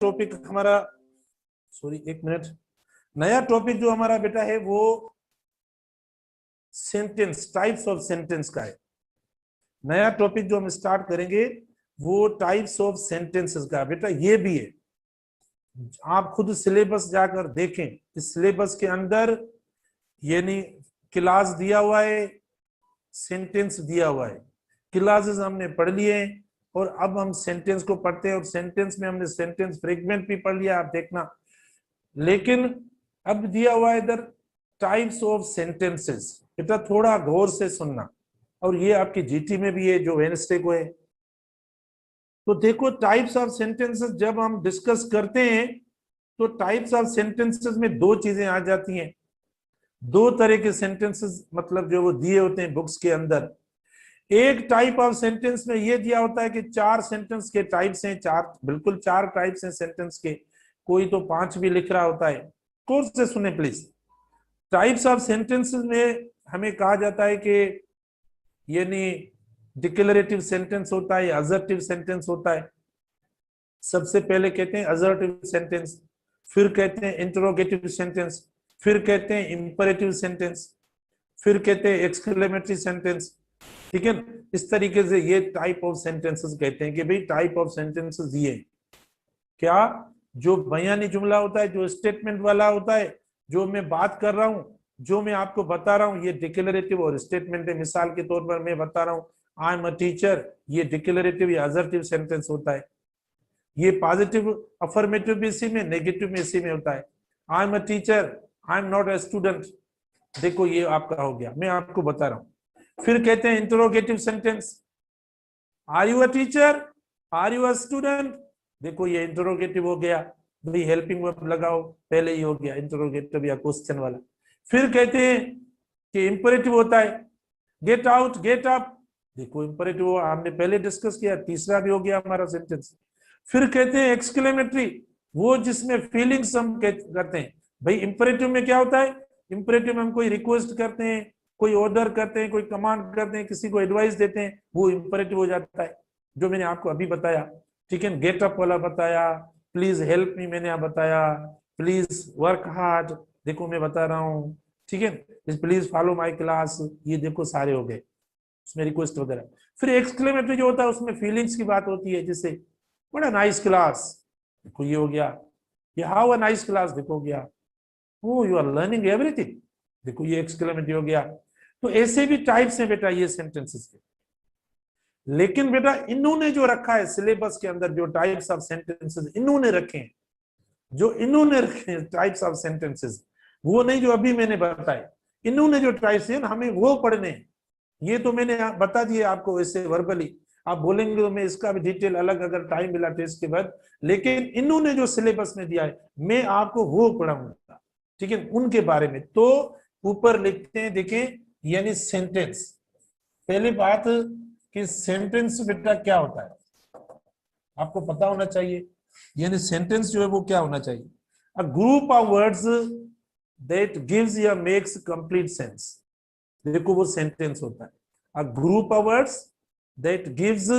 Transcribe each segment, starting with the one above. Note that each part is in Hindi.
टॉपिक हमारा, सॉरी एक मिनट, नया टॉपिक जो हमारा बेटा है वो सेंटेंस, टाइप्स ऑफ सेंटेंस का है। नया टॉपिक जो हम स्टार्ट करेंगे वो टाइप्स ऑफ सेंटेंसेस का बेटा ये भी है। आप खुद सिलेबस जाकर देखें, इस सिलेबस के अंदर यानी क्लास दिया हुआ है, सेंटेंस दिया हुआ है, क्लासेस हमने पढ़ लिए और अब हम सेंटेंस को पढ़ते हैं और सेंटेंस में हमने सेंटेंस फ्रेगमेंट भी पढ़ लिया, आप देखना। लेकिन अब दिया हुआ है इधर टाइप्स ऑफ सेंटेंसेस, बेटा थोड़ा गौर से सुनना, और ये आपकी जीटी में भी है जो वेडनेसडे को है। तो देखो टाइप्स ऑफ सेंटेंसेस जब हम डिस्कस करते हैं तो टाइप्स ऑफ सेंटेंसेस में दो चीजें आ जाती हैं। दो तरह के सेंटेंसेस मतलब जो वो दिए होते हैं बुक्स के अंदर। एक टाइप ऑफ सेंटेंस में ये दिया होता है कि 4 सेंटेंस के टाइप्स हैं, 4 बिल्कुल 4 टाइप्स हैं सेंटेंस के, कोई तो 5 भी लिख रहा होता है। कोर्स से सुने प्लीज। टाइप्स ऑफ सेंटेंसेस में हमें कहा जाता है कि यानी डिक्लेरेटिव सेंटेंस होता है, असर्टिव सेंटेंस होता है। सबसे पहले कहते हैं असर्टिव सेंटेंस, फिर कहते हैं इंटरोगेटिव सेंटेंस, फिर कहते हैं इंपरेटिव सेंटेंस, फिर कहते हैं एक्सक्लेमेटरी सेंटेंस। ठीक है, इस तरीके से ये टाइप ऑफ सेंटेंसेस कहते हैं कि भाई टाइप ऑफ सेंटेंसेस ये क्या, जो बयानी जुमला होता है, जो स्टेटमेंट वाला होता है, जो मैं बात कर रहा हूं, जो मैं आपको बता रहा हूं, ये डिक्लेरेटिव और स्टेटमेंट है। मिसाल के तौर पर मैं बता रहा हूं आई एम अ टीचर, ये डिक्लेरेटिव या असर्टिव सेंटेंस होता है। ये पॉजिटिव अफर्मेटिव भी इसी में, नेगेटिव में इसी में होता है। I am a teacher, I am not a student, देखो ये आपका हो गया, मैं आपको बता रहा हूं। फिर कहते हैं interrogative sentence, are you a teacher, are you a student, देखो ये इंटरोगेटिव हो गया, भाई हेल्पिंग वर्ब लगाओ, पहले ही हो गया इंटरोगेटिव या क्वेश्चन वाला। फिर कहते हैं कि इंपरेटिव होता है, गेट आउट, गेट अप, देखो इंपरेटिव हमने पहले डिस्कस किया, तीसरा भी हो गया हमारा सेंटेंस। फिर कहते हैं एक्सक्लेमेटरी, वो जिसमें फीलिंग्स हम करते हैं। भाई इंपरेटिव में क्या होता है, इंपरेटिव में हम कोई रिक्वेस्ट करते हैं, कोई ऑर्डर करते हैं, कोई कमांड करते हैं, किसी को एडवाइस देते हैं, वो इंपरेटिव हो जाता है, जो मैंने आपको अभी बताया। ठीक है, गेट अप वाला बताया, प्लीज हेल्प मी मैंने आप बताया, प्लीज वर्क हार्ड, देखो मैं बता रहा हूँ। ठीक है, प्लीज फॉलो माय क्लास, ये देखो सारे हो गए उसमें रिक्वेस्ट वगैरह। फिर एक्सक्लेमेटरी जो होता है उसमें फीलिंग्स की बात होती है, जैसे व्हाट अ नाइस क्लास, देखो ये हो गया। ये हाउ अ नाइस क्लास, देखो हो गया। ओ यू आर लर्निंग एवरीथिंग, देखो ये एक्सक्लेमेटरी हो गया। तो ऐसे भी टाइप्स हैं बेटा ये सेंटेंसेस के। लेकिन बेटा इन्होंने जो रखा है सिलेबस के अंदर, जो टाइप्स ऑफ सेंटेंसेस इन्होंने रखे हैं, जो इन्होंने रखे हैं टाइप्स ऑफ सेंटेंसेस, वो नहीं जो अभी मैंने बताए। इन्होंने जो टाइप्स हैं हमें वो पढ़ने हैं। ये तो मैंने बता दिया आपको वैसे वर्बली, आप बोलेंगे तो मैं इसका भी डिटेल अलग अगर टाइम मिला टेस्ट के बाद, लेकिन इन्होंने जो सिलेबस में दिया है मैं आपको वो पढ़ाऊंगा। ठीक है, उनके बारे में। तो ऊपर लिखते हैं, देखें, यानी सेंटेंस। पहली बात कि सेंटेंस बेटा क्या होता है आपको पता होना चाहिए। यानी सेंटेंस जो है वो क्या होना चाहिए, a group of words that gives या मेक्स कंप्लीट सेंस, देखो वो सेंटेंस होता है। A group of words that gives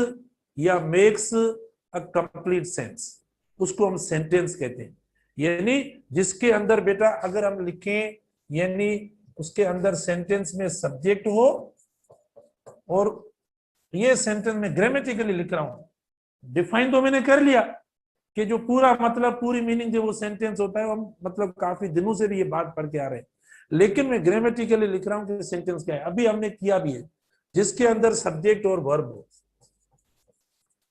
या मेक्स अ कंप्लीट सेंस, उसको हम सेंटेंस कहते हैं। यानी जिसके अंदर बेटा अगर हम लिखें, यानी उसके अंदर सेंटेंस में सब्जेक्ट हो, और ये सेंटेंस में ग्रामेटिकली लिख रहा हूं, डिफाइन तो मैंने कर लिया कि जो पूरा मतलब पूरी मीनिंग जो वो सेंटेंस होता है, हम मतलब काफी दिनों से भी ये बात पढ़ के आ रहे हैं, लेकिन मैं ग्रामेटिकली लिख रहा हूं कि सेंटेंस क्या है। अभी हमने किया भी है, जिसके अंदर सब्जेक्ट और वर्ब हो,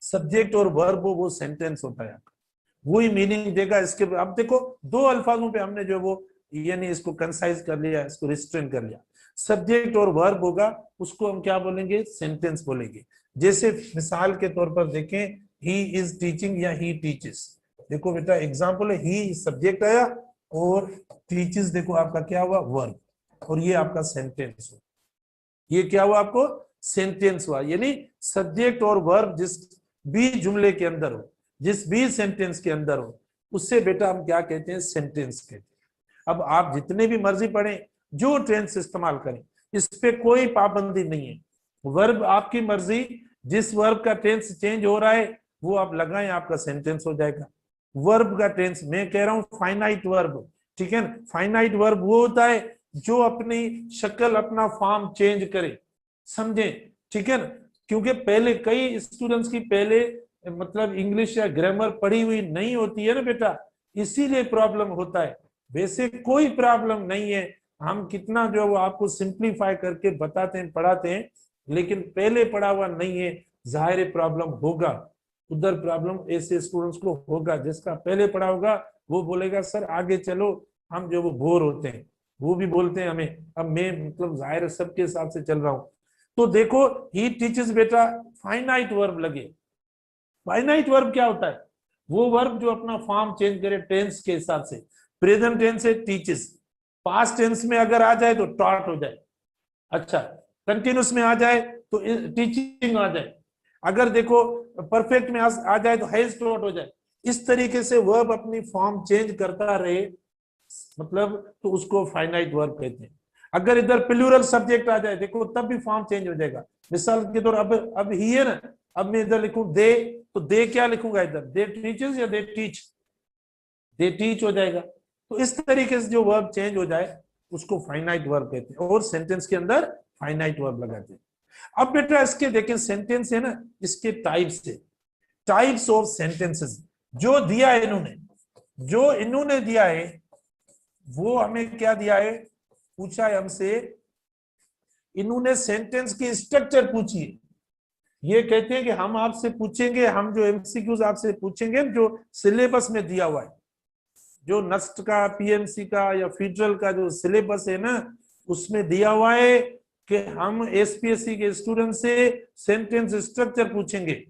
सब्जेक्ट और वर्ब हो, वो सेंटेंस होता है, वही मीनिंग देगा। इसके अब देखो 2 अल्फाजों पे हमने जो वो यानी इसको कंसाइज कर लिया, इसको रिस्ट्रेन कर लिया। सब्जेक्ट और वर्ब होगा, उसको हम क्या बोलेंगे, सेंटेंस बोलेंगे। जैसे मिसाल के तौर पर देखें, ही इज टीचिंग या ही टीचेस, देखो बेटा एग्जाम्पल है, ही सब्जेक्ट आया और टीचेस देखो आपका क्या हुआ, वर्ब, और ये आपका सेंटेंस हुआ। ये क्या हुआ आपको, सेंटेंस हुआ। यानी सब्जेक्ट और वर्ब जिस भी जुमले के अंदर हो, जिस भी सेंटेंस के अंदर हो, उससे बेटा हम क्या कहते हैं, सेंटेंस कहते हैं। अब आप जितने भी मर्जी पढ़ें, जो टेंस इस्तेमाल करें, इस पे कोई पाबंदी नहीं है। वर्ब आपकी मर्जी, जिस वर्ब का टेंस चेंज हो रहा है वो आप लगाएं, आपका सेंटेंस हो जाएगा। वर्ब का टेंस, मैं कह रहा हूं फाइनाइट वर्ब, ठीक है ना। फाइनाइट वर्ब वो होता है जो अपनी शक्ल, अपना फॉर्म चेंज करे, समझे, ठीक है ना। क्योंकि पहले कई स्टूडेंट्स की पहले मतलब इंग्लिश या ग्रामर पढ़ी हुई नहीं होती है ना बेटा, इसीलिए प्रॉब्लम होता है। वैसे कोई प्रॉब्लम नहीं है, हम कितना जो है वो आपको सिंप्लीफाई करके बताते हैं, पढ़ाते हैं, लेकिन पहले पढ़ा हुआ नहीं है, जाहिर प्रॉब्लम होगा, उधर प्रॉब्लम ऐसे स्टूडेंट्स को होगा। जिसका पहले पढ़ा होगा वो बोलेगा सर आगे चलो, हम जो वो बोर होते हैं, वो भी बोलते हैं हमें। अब मैं मतलब जाहिर सबके हिसाब से चल रहा हूं। तो देखो ही टीचेस बेटा फाइनाइट वर्ब लगे। फाइनाइट वर्ब क्या होता है? वो वर्ब जो अपना फॉर्म चेंज करे टेंस के हिसाब से। प्रेजेंट टेंस है टीचेस, पास्ट टेंस में अगर आ जाए तो टॉट हो जाए, अच्छा कंटिन्यूस में आ जाए तो टीचिंग आ जाए, अगर देखो परफेक्ट में आ जाए तो हैज टॉट हो जाए। इस तरीके से वर्ब अपनी फॉर्म चेंज करता रहे, मतलब तो उसको फाइनाइट वर्ब कहते हैं। अगर इधर प्लूरल सब्जेक्ट आ जाए देखो तब भी फॉर्म चेंज हो जाएगा। मिसाल के तौर अब ही है ना, अब मैं इधर लिखूं दे, तो दे क्या लिखूंगा इधर, दे टीचर्स या दे टीच, दे टीच हो जाएगा। तो इस तरीके से जो वर्ब चेंज हो जाए उसको फाइनाइट वर्ब कहते हैं, और सेंटेंस के अंदर फाइनाइट वर्ब लगाते हैं। अब बेटा इसके देखें सेंटेंस है ना, इसके टाइप्स है, टाइप्स ऑफ सेंटेंसेस जो दिया है इन्होंने, जो इन्होंने दिया है वो हमें क्या दिया है, पूछा है हमसे, इन्होंने सेंटेंस की स्ट्रक्चर पूछी है। ये कहते हैं कि हम आपसे पूछेंगे, हम जो एमसीक्यूज आपसे पूछेंगे जो सिलेबस में दिया हुआ है, जो नस्ट का, पीएमसी का या फेडरल का जो सिलेबस है ना, उसमें दिया हुआ है कि हम एसपीएससी के स्टूडेंट से सेंटेंस स्ट्रक्चर पूछेंगे।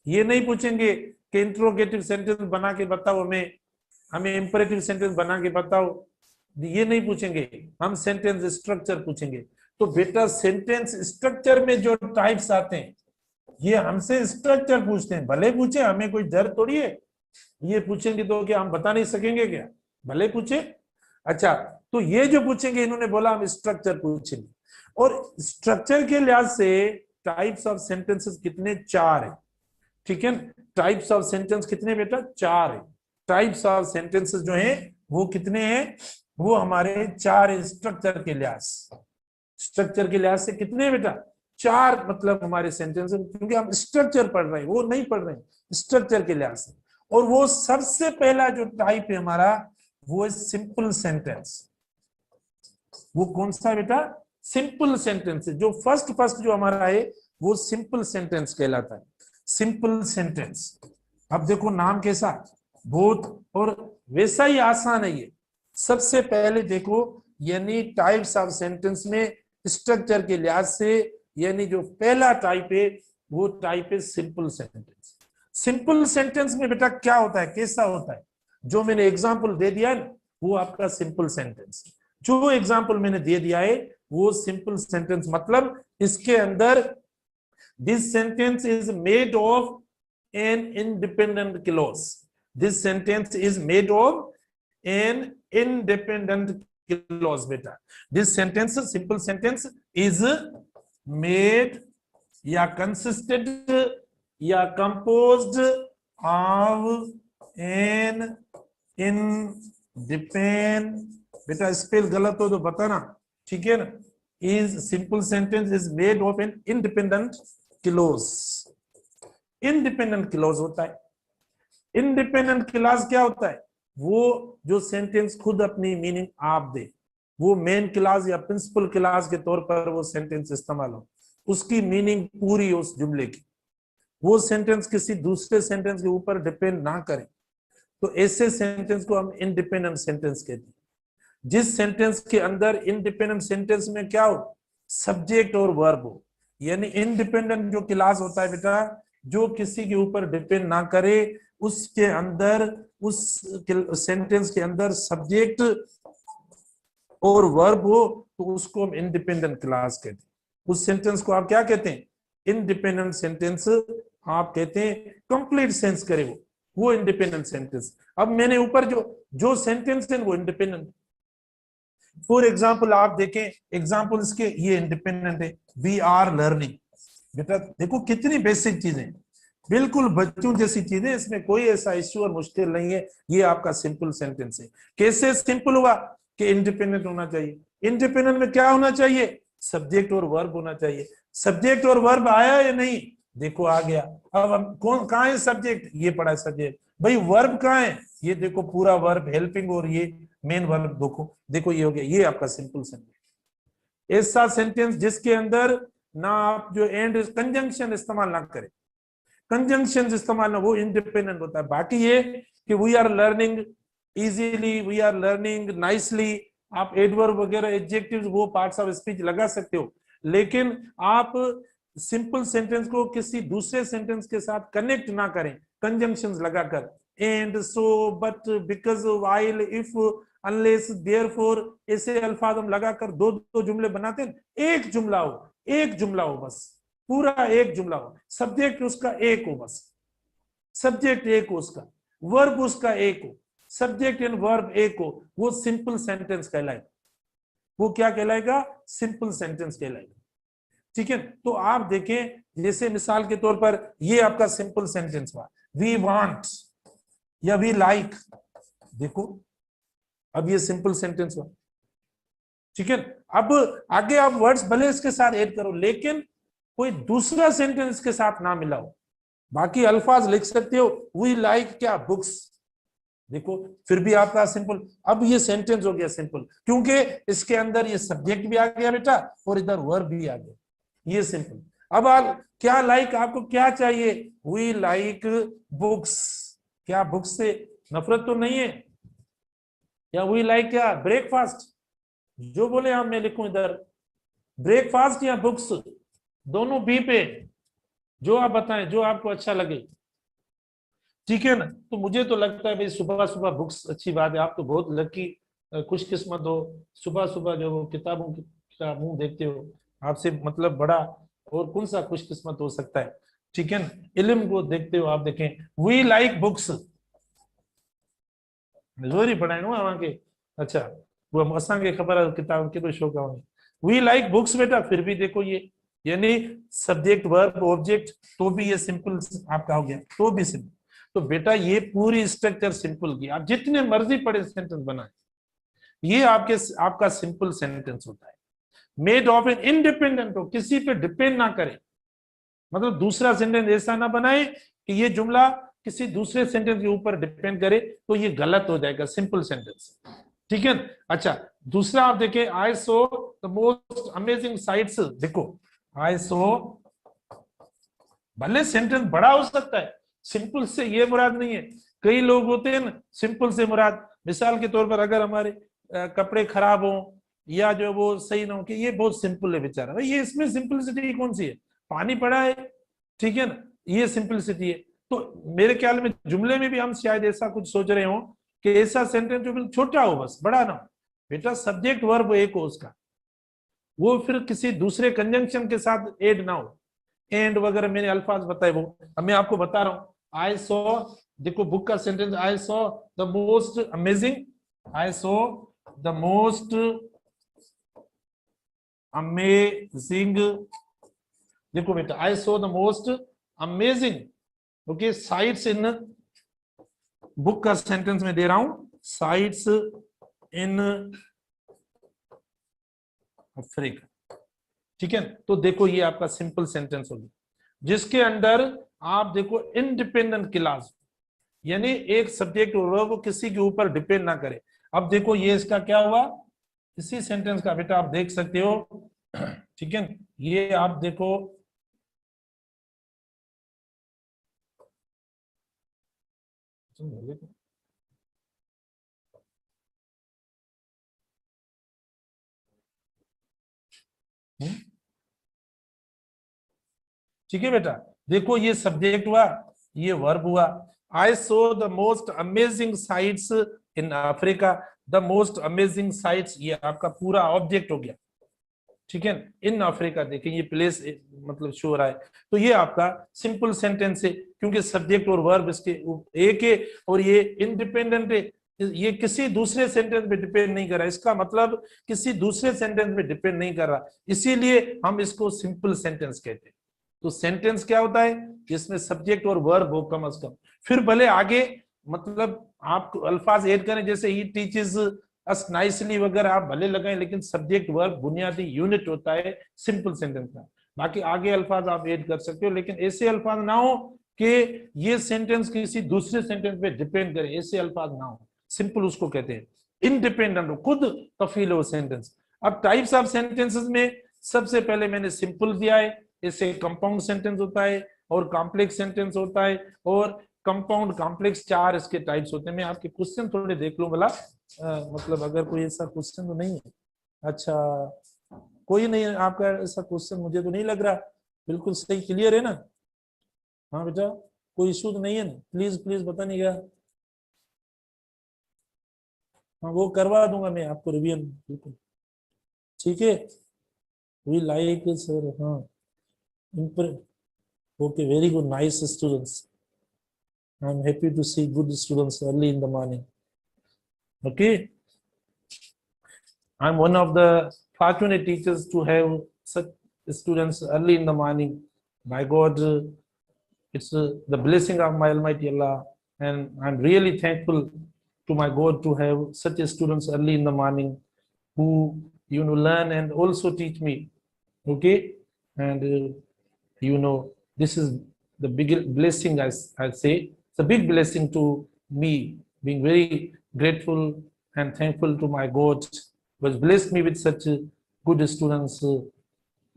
ये नहीं पूछेंगे कि इंट्रोगेटिव सेंटेंस बना के बताओ हमें इंपरेटिव सेंटेंस बना के बताओ, ये नहीं पूछेंगे, हम सेंटेंस स्ट्रक्चर पूछेंगे। तो बेटा सेंटेंस स्ट्रक्चर में जो टाइप्स आते हैं ये हमसे स्ट्रक्चर पूछते हैं, भले पूछे, हमें कोई डर थोड़ी है। ये पूछेंगे तो क्या हम बता नहीं सकेंगे क्या, भले पूछे। अच्छा तो ये जो पूछेंगे इन्होंने बोला हम स्ट्रक्चर पूछेंगे, और स्ट्रक्चर के लिहाज से टाइप्स ऑफ सेंटेंसेस कितने, 4 है, ठीक है। टाइप्स ऑफ सेंटेंस कितने बेटा, 4 है। टाइप्स ऑफ सेंटेंसेस जो है वो कितने हैं, वो हमारे 4 है स्ट्रक्चर के लिहाज, स्ट्रक्चर के लिहाज से कितने बेटा, 4 मतलब हमारे सेंटेंस, क्योंकि हम स्ट्रक्चर पढ़ रहे हैं, वो नहीं पढ़ रहे हैं, स्ट्रक्चर के लिहाज से। और वो सबसे पहला जो टाइप है हमारा वो है सिंपल सेंटेंस। वो कौन सा है बेटा, सिंपल सेंटेंस है। जो फर्स्ट जो हमारा है वो सिंपल सेंटेंस कहलाता है, सिंपल सेंटेंस। अब देखो नाम कैसा, बहुत और वैसा ही आसान है ये। सबसे पहले देखो यानी टाइप्स ऑफ सेंटेंस में स्ट्रक्चर के लिहाज से, यानी जो पहला टाइप है वो टाइप है सिंपल सेंटेंस। सिंपल सेंटेंस में बेटा क्या होता है, कैसा होता है, जो मैंने एग्जांपल दे दिया है वो आपका सिंपल सेंटेंस। जो एग्जांपल मैंने दे दिया है वो सिंपल सेंटेंस, मतलब इसके अंदर this sentence is made of an independent clause, this sentence is made of an independent clause. बेटा this sentence, simple sentence is made या कंसिस्टेड या कंपोज्ड ऑफ एन इंडिपेंडेंट, बेटा स्पेल गलत हो तो बताना, ठीक है ना, is simple sentence is made of an independent clause. Independent clause होता है, इंडिपेंडेंट क्लॉज क्या होता है, वो जो सेंटेंस खुद अपनी मीनिंग आप दे, वो मेन क्लॉज या प्रिंसिपल क्लॉज के तौर पर वो सेंटेंस इस्तेमाल हो, उसकी मीनिंग पूरी हो उस जुमले की, वो सेंटेंस किसी दूसरे सेंटेंस के ऊपर डिपेंड ना करे, तो ऐसे सेंटेंस को हम इंडिपेंडेंट सेंटेंस कहते हैं। जिस सेंटेंस के अंदर, इंडिपेंडेंट सेंटेंस में क्या हो, सब्जेक्ट और वर्ब हो, यानी इंडिपेंडेंट जो क्लॉज होता है बेटा, जो किसी के ऊपर डिपेंड ना करे, उसके अंदर, उस सेंटेंस के अंदर सब्जेक्ट और वर्ब हो, तो उसको हम इंडिपेंडेंट क्लॉज कहते हैं। उस सेंटेंस को आप क्या कहते हैं, इंडिपेंडेंट सेंटेंस आप कहते हैं, कंप्लीट सेंस करे वो इंडिपेंडेंट सेंटेंस। अब मैंने ऊपर जो सेंटेंस है वो इंडिपेंडेंट, फॉर एग्जाम्पल आप देखें, एग्जाम्पल इसके ये इंडिपेंडेंट है, वी आर लर्निंग। बेटा देखो कितनी बेसिक चीजें, बिल्कुल बच्चों जैसी चीजें, इसमें कोई ऐसा इश्यू और मुश्किल नहीं है। ये आपका सिंपल सेंटेंस है। कैसे सिंपल हुआ कि इंडिपेंडेंट होना चाहिए। इंडिपेंडेंट में क्या होना चाहिए, सब्जेक्ट और वर्ब होना चाहिए। सब्जेक्ट और वर्ब आया या नहीं, देखो आ गया। अब हम कौन कहाँ है सब्जेक्ट, ये पढ़ा है सब्जेक्ट। भाई वर्ब कहाँ है, ये देखो पूरा वर्ब हेल्पिंग और ये मेन वर्ब, देखो देखो ये हो गया। ये आपका सिंपल सेंटेंस। ऐसा सेंटेंस जिसके अंदर ना आप जो एंड कंजंक्शन इस्तेमाल ना करें, कंजंक्शन इस्तेमाल ना, वो इंडिपेंडेंट होता है। बाकी ये कि we are learning easily, we are learning nicely, आप एडवर्ब वगैरह एडजेक्टिव्स वो पार्ट्स ऑफ स्पीच लगा सकते हो, लेकिन आप सिंपल सेंटेंस को किसी दूसरे सेंटेंस के साथ कनेक्ट ना करें कंजंक्शंस लगाकर। And, so, but, because, while, if, unless, therefore, ऐसे अल्फाज हम लगाकर दो दो जुमले बनाते हैं। एक जुमला हो, एक जुमला हो बस, पूरा एक जुमला हो, सब्जेक्ट उसका एक हो बस, सब्जेक्ट एक हो उसका, वर्ब उसका एक हो, सब्जेक्ट एंड वर्ब एक हो, वो सिंपल सेंटेंस कहलाएगा। वो क्या कहलाएगा, सिंपल सेंटेंस कहलाएगा। ठीक है, तो आप देखें जैसे मिसाल के तौर पर ये आपका सिंपल सेंटेंस हुआ, वी वांट या वी लाइक, देखो अब ये सिंपल सेंटेंस हुआ। ठीक है, अब आगे आप वर्ड्स भले इसके साथ ऐड करो, लेकिन कोई दूसरा सेंटेंस के साथ ना मिलाओ। बाकी अल्फाज लिख सकते हो, वी लाइक क्या, बुक्स, देखो फिर भी आपका सिंपल। अब ये सेंटेंस हो गया सिंपल, क्योंकि इसके अंदर ये सब्जेक्ट भी आ गया बेटा और इधर वर्ब भी आ गया, ये सिंपल। अब आप क्या लाइक, आपको क्या चाहिए, वी लाइक बुक्स, क्या बुक्स से नफरत तो नहीं है, या वी लाइक क्या ब्रेकफास्ट, जो बोले आप, मैं लिखूं इधर ब्रेकफास्ट या बुक्स, दोनों बी पे, जो आप बताएं जो आपको अच्छा लगे। ठीक है ना, तो मुझे तो लगता है भाई सुबह सुबह बुक्स अच्छी बात है। आप तो बहुत लकी खुशकिस्मत हो, सुबह सुबह जो किताबों का मुंह देखते हो, आपसे मतलब बड़ा और कौन सा खुशकिस्मत हो सकता है। ठीक है ना, इल्म को देखते हो आप। देखें वी लाइक बुक्स, जोरी पढ़ाए वहां के, अच्छा वो असा के खबर है किताब के शौक है, वी लाइक बुक्स बेटा, फिर भी देखो ये यानी सब्जेक्ट वर्ब ऑब्जेक्ट, तो भी ये सिंपल आपका हो गया, तो भी सिंपल। तो बेटा ये पूरी स्ट्रक्चर सिंपल की, आप जितने मर्जी पढ़े सेंटेंस बनाए, ये आपका सिंपल सेंटेंस होता है। मेड ऑफ एन इंडिपेंडेंट हो, किसी पे डिपेंड ना करे, मतलब दूसरा सेंटेंस ऐसा ना बनाए कि ये जुमला किसी दूसरे सेंटेंस के ऊपर डिपेंड करे, तो ये गलत हो जाएगा सिंपल सेंटेंस। ठीक है, अच्छा दूसरा आप देखें, I saw the most amazing sites, देखो आई सो, भले सेंटेंस बड़ा हो सकता है, सिंपल से ये मुराद नहीं है। कई लोग होते हैं ना सिंपल से मुराद, मिसाल के तौर पर अगर हमारे कपड़े खराब हो या जो वो सही ना हो, कि ये बहुत सिंपल है बेचारा, भाई ये इसमें सिंपलिसिटी कौन सी है, पानी पड़ा है, ठीक है ना, ये सिंपलिसिटी है। तो मेरे ख्याल में जुमले में भी हम शायद ऐसा कुछ सोच रहे हो कि ऐसा सेंटेंस जो बिल्कुल छोटा हो, बस बड़ा ना हो। बेटा सब्जेक्ट वर्ब एक हो उसका, वो फिर किसी दूसरे कंजंक्शन के साथ ऐड ना हो, एंड वगैरह मैंने अल्फाज बताए वो। अब मैं आपको बता रहा हूं, आई सो, देखो बुक का sentence, I saw the most amazing, I saw the most amazing, देखो बेटा I saw the most amazing, okay, sites in, book का सेंटेंस में दे रहा हूं, साइट्स इन अफ्रीका। ठीक है, तो देखो ये आपका सिंपल सेंटेंस होगी, जिसके अंदर आप देखो इंडिपेंडेंट क्लास, यानी एक सब्जेक्ट वर्ब किसी के ऊपर डिपेंड ना करे। अब देखो ये इसका क्या हुआ, इसी सेंटेंस का बेटा आप देख सकते हो। ठीक है, ये आप देखो, ठीक है बेटा, देखो ये सब्जेक्ट हुआ, ये वर्ब हुआ। I saw the most amazing sites in Africa, the most amazing sites, ये आपका पूरा ऑब्जेक्ट हो गया। ठीक है, इन अफ्रीका, देखिए ये प्लेस मतलब शो हो रहा है, तो ये आपका सिंपल सेंटेंस है, क्योंकि सब्जेक्ट और वर्ब इसके एक है और ये इंडिपेंडेंट है, ये किसी दूसरे सेंटेंस पे डिपेंड नहीं कर रहा, इसका मतलब किसी दूसरे सेंटेंस पे डिपेंड नहीं कर रहा, इसीलिए हम इसको सिंपल सेंटेंस कहते हैं। तो सेंटेंस क्या होता है, जिसमें सब्जेक्ट और वर्ब हो कम से कम, फिर भले आगे मतलब आप अल्फाज ऐड करें, जैसे ही टीचर्स अस नाइसली वगैरह आप भले लगाएं, लेकिन सब्जेक्ट वर्ब बुनियादी यूनिट होता है सिंपल सेंटेंस का। बाकी आगे अल्फाज आप ऐड कर सकते हो, लेकिन ऐसे अल्फाज ना हो कि ये सेंटेंस किसी दूसरे सेंटेंस पे डिपेंड करे, ऐसे अल्फाज ना हो। सिंपल उसको कहते हैं, इंडिपेंडेंट हो, खुद कफील हो सेंटेंस। अब टाइप्स ऑफ सेंटेंसेस में सबसे पहले मैंने सिंपल दिया है, इससे कंपाउंड सेंटेंस होता है और कॉम्प्लेक्स सेंटेंस होता है, और कंपाउंड कॉम्प्लेक्स 4 इसके टाइप्स होते हैं। मैं आपके क्वेश्चन थोड़े देख लूं भला, मतलब अगर कोई ऐसा क्वेश्चन तो नहीं है। अच्छा, कोई नहीं है आपका ऐसा क्वेश्चन, मुझे तो नहीं लग रहा। बिल्कुल सही, क्लियर है ना? हाँ बेटा, कोई इशू तो नहीं है ना? प्लीज प्लीज बता नहीं गया। हाँ वो करवा दूंगा मैं आपको रिवीजन, बिल्कुल ठीक है। वी लाइक सर, हाँ okay, very good, nice students. I am happy to see good students early in the morning. Okay, I am one of the fortunate teachers to have such students early in the morning. By God, it's the blessing of my Almighty Allah, and I'm really thankful to my God to have such students early in the morning who learn and also teach me. Okay, and this is the big blessing. I say it's a big blessing to me, being very grateful and thankful to my God, who has blessed me with such good students,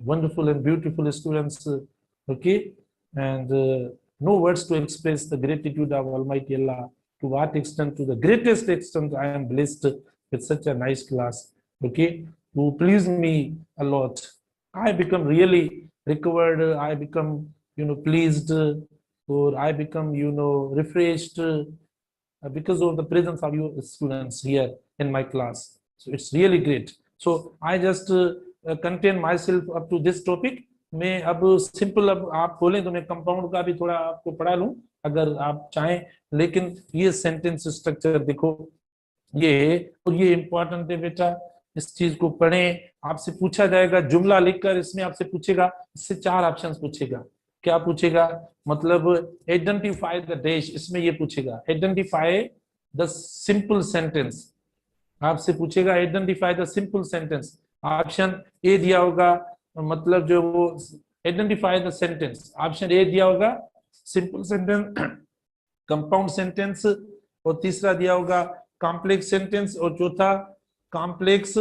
wonderful and beautiful students. Okay, and no words to express the gratitude of Almighty Allah. To what extent, to the greatest extent, I am blessed with such a nice class. Okay, who please me a lot. I become really recovered. I become pleased, or I become refreshed because of the presence of you students here in my class. So it's really great. So I just contain myself up to this topic. मैं अब सिंपल, अब आप बोलें तो मैं कंपाउंड का भी थोड़ा आपको पढ़ा लूं अगर आप चाहें, लेकिन ये सेंटेंस स्ट्रक्चर देखो ये, और ये इंपॉर्टेंट है बेटा, इस चीज को पढ़ें। आपसे पूछा जाएगा जुमला लिखकर, इसमें आपसे पूछेगा, इससे 4 ऑप्शन पूछेगा। क्या पूछेगा? मतलब आइडेंटिफाई द डैश, इसमें ये पूछेगा आइडेंटिफाई द सिंपल सेंटेंस। आपसे पूछेगा identify the simple sentence. Option A दिया होगा, मतलब जो वो identify the sentence, option A दिया होगा सिंपल सेंटेंस, कंपाउंड सेंटेंस, और तीसरा दिया होगा कॉम्प्लेक्स सेंटेंस, और चौथा complex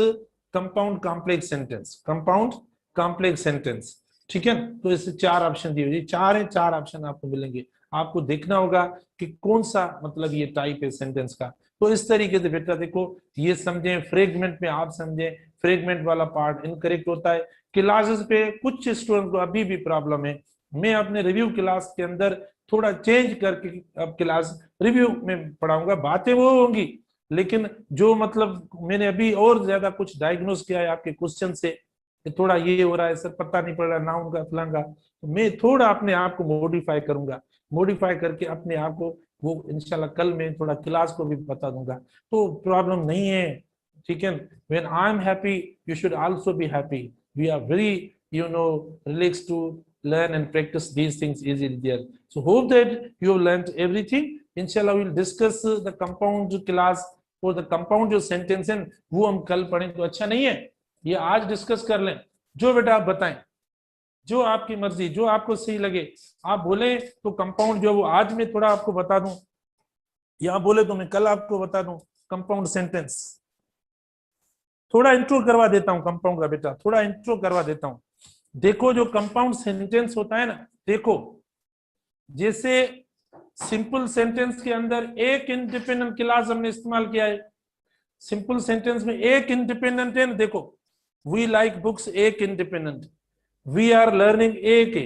compound complex sentence, compound complex sentence. ठीक है, तो इससे 4 ऑप्शन दिए हुए, 4 है, 4 ऑप्शन आपको मिलेंगे। आपको देखना होगा कि कौन सा मतलब ये टाइप है सेंटेंस का। तो इस तरीके से बेटा देखो, ये समझें, फ्रेगमेंट में आप समझें, फ्रेगमेंट वाला पार्ट इनकरेक्ट होता है। क्लासेस पे कुछ स्टूडेंट को अभी भी प्रॉब्लम है, मैं अपने रिव्यू क्लास के अंदर थोड़ा चेंज करके अब क्लास रिव्यू में पढ़ाऊंगा। बातें वो होंगी, लेकिन जो मतलब मैंने अभी और ज्यादा कुछ डायग्नोस किया है आपके क्वेश्चन से, थोड़ा ये हो रहा है सर, पता नहीं पड़ रहा नाउन का फलांगा, तो मैं थोड़ा अपने आप को मॉडिफाई करूंगा, मॉडिफाई करके अपने आप को वो इंशाल्लाह कल मैं थोड़ा क्लास को भी बता दूंगा, तो प्रॉब्लम नहीं है। ठीक है, when I am happy you should also be happy. We are very relax to learn and practice these things easily there. So hope that you have learned everything. Inshallah we'll discuss the compound class or the compound जो sentence है वो हम कल पढ़ें तो अच्छा नहीं है? ये आज डिस्कस कर लें। जो बेटा आप बताएं, जो आपकी मर्जी, जो आपको सही लगे आप बोले, तो कंपाउंड जो वो आज मैं थोड़ा आपको बता दूं, या बोले तो मैं कल आपको बता दूं कंपाउंड सेंटेंस। थोड़ा इंट्रो करवा देता हूं कंपाउंड का बेटा, थोड़ा इंट्रो करवा देता हूं। देखो जो कंपाउंड सेंटेंस होता है ना, देखो जैसे सिंपल सेंटेंस के अंदर एक इंडिपेंडेंट क्लास हमने इस्तेमाल किया है। सिंपल सेंटेंस में एक इंडिपेंडेंट है ना, देखो वी लाइक बुक्स एक इंडिपेंडेंट, वी आर लर्निंग एक है,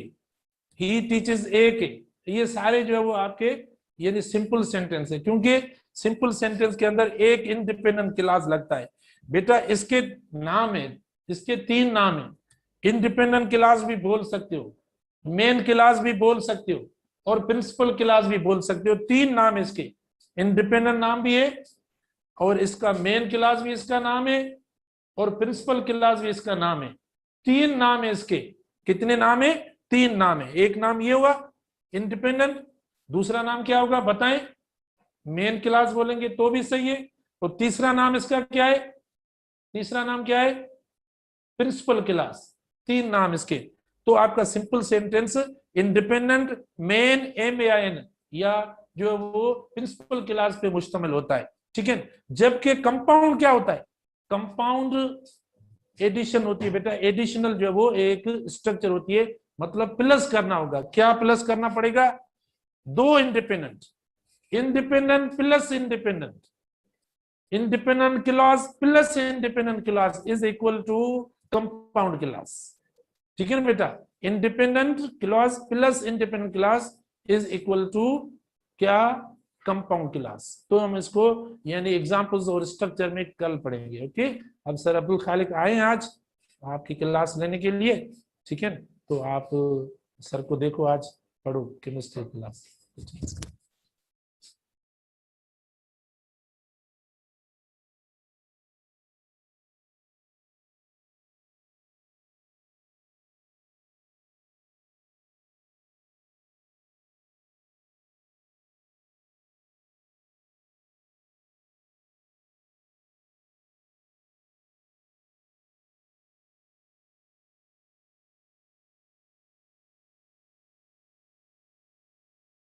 ही टीचेस एक है, ये सारे जो है वो आपके यानी सिंपल सेंटेंस है, क्योंकि सिंपल सेंटेंस के अंदर एक इंडिपेंडेंट क्लास लगता है। बेटा इसके नाम है, इसके 3 नाम है। इंडिपेंडेंट क्लास भी बोल सकते हो, मेन क्लास भी बोल सकते हो, और प्रिंसिपल क्लास भी बोल सकते हो। 3 नाम है इसके, इंडिपेंडेंट नाम भी है, और इसका मेन क्लास भी इसका नाम है, और प्रिंसिपल क्लास भी इसका नाम है। 3 नाम है इसके। कितने नाम है? तीन नाम है, एक नाम ये हुआ इंडिपेंडेंट, दूसरा नाम क्या होगा बताएं, मेन क्लास बोलेंगे तो भी सही है, और तीसरा नाम इसका क्या है, तीसरा नाम क्या है, प्रिंसिपल क्लास। तीन नाम इसके। तो आपका simple sentence independent main MAIN या जो वो प्रिंसिपल क्लास पे मुश्तमिल होता है, ठीक है। जबकि कंपाउंड क्या होता है, कंपाउंड एडिशन होती है बेटा, एडिशनल जो है वो एक स्ट्रक्चर होती है, मतलब प्लस करना होगा। क्या प्लस करना पड़ेगा, दो independent, independent plus independent, independent clause plus independent clause is equal to compound clause, ठीक है ना बेटा। independent clause plus independent clause is equal to क्या, कंपाउंड क्लास। तो हम इसको यानी एग्जांपल्स और स्ट्रक्चर में कल पढ़ेंगे। ओके, अब सर अब्दुल खालिक आए हैं आज आपकी क्लास लेने के लिए, ठीक है। तो आप सर को देखो, आज पढ़ो केमिस्ट्री क्लास।